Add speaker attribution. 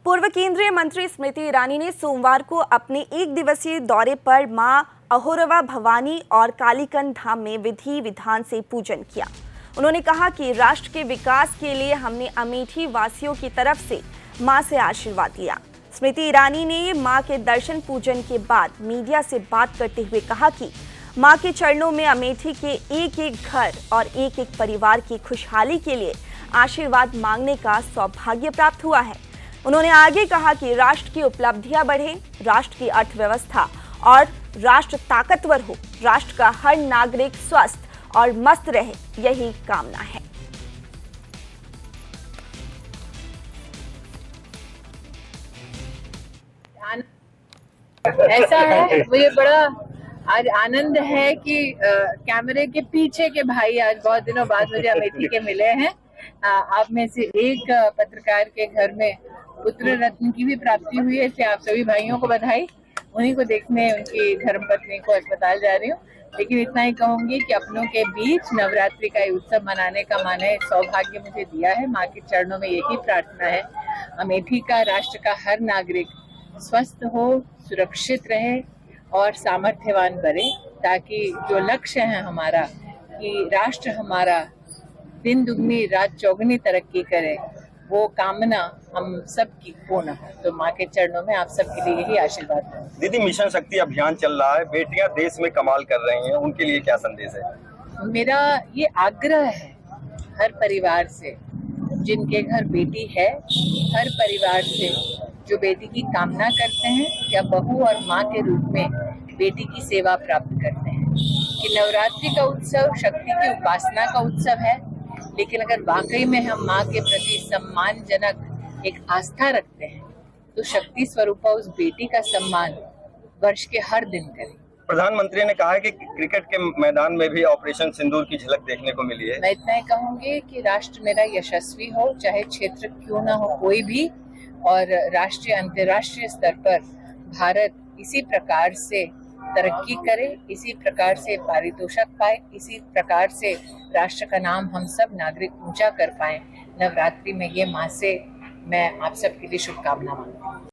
Speaker 1: पूर्व केंद्रीय मंत्री स्मृति ईरानी ने सोमवार को अपने एक दिवसीय दौरे पर मां अहोरवा भवानी और कालीकंठ धाम में विधि विधान से पूजन किया। उन्होंने कहा कि राष्ट्र के विकास के लिए हमने अमेठी वासियों की तरफ से मां से आशीर्वाद लिया। स्मृति ईरानी ने मां के दर्शन पूजन के बाद मीडिया से बात करते हुए कहा कि मां के चरणों में अमेठी के एक एक घर और एक एक परिवार की खुशहाली के लिए आशीर्वाद मांगने का सौभाग्य प्राप्त हुआ है। उन्होंने आगे कहा कि राष्ट्र की उपलब्धियां बढ़े, राष्ट्र की अर्थव्यवस्था और राष्ट्र ताकतवर हो, राष्ट्र का हर नागरिक स्वस्थ और मस्त रहे, यही कामना है।
Speaker 2: ऐसा है, मुझे बड़ा आज आनंद है कि कैमरे के पीछे के भाई आज बहुत दिनों बाद मुझे अमेठी के मिले हैं। आप में से एक पत्रकार के घर में पुत्र रत्न की भी प्राप्ति हुई है, इसलिए आप सभी भाइयों को बधाई। उन्हीं को देखने उनकी धर्मपत्नी को अस्पताल जा रही हूँ, लेकिन इतना ही कहूंगी कि अपनों के बीच नवरात्रि का उत्सव मनाने का माने सौभाग्य मुझे दिया है। माँ के चरणों में यही प्रार्थना है, अमेठी का राष्ट्र का हर नागरिक स्वस्थ हो, सुरक्षित रहे और सामर्थ्यवान बने, ताकि जो लक्ष्य है हमारा कि राष्ट्र हमारा दिन दुगनी रात चौगुनी तरक्की करे, वो कामना हम सबकी पूर्ण हो। तो माँ के चरणों में आप सबके लिए यही आशीर्वाद है।
Speaker 3: दीदी, मिशन शक्ति अभियान चल रहा है, बेटियां देश में कमाल कर रही हैं, उनके लिए क्या संदेश है?
Speaker 2: मेरा ये आग्रह है हर परिवार से, जिनके घर बेटी है, हर परिवार से जो बेटी की कामना करते हैं या बहू और माँ के रूप में बेटी की सेवा प्राप्त करते हैं, कि नवरात्रि का उत्सव शक्ति की उपासना का उत्सव है, लेकिन अगर वाकई में हम माँ के प्रति सम्मानजनक एक आस्था रखते हैं तो शक्ति स्वरूपा उस बेटी का सम्मान वर्ष के हर दिन करें।
Speaker 3: प्रधानमंत्री ने कहा है कि क्रिकेट के मैदान में भी ऑपरेशन सिंदूर की झलक देखने को मिली है।
Speaker 2: मैं इतना ही कहूंगी कि राष्ट्र मेरा यशस्वी हो, चाहे क्षेत्र क्यों ना हो कोई भी, और राष्ट्रीय अंतर्राष्ट्रीय स्तर पर भारत इसी प्रकार से तरक्की करे, इसी प्रकार से पारितोषिक पाए, इसी प्रकार से राष्ट्र का नाम हम सब नागरिक ऊंचा कर पाए। नवरात्रि में ये माँ से मैं आप सबके लिए शुभकामना मांगती हूँ।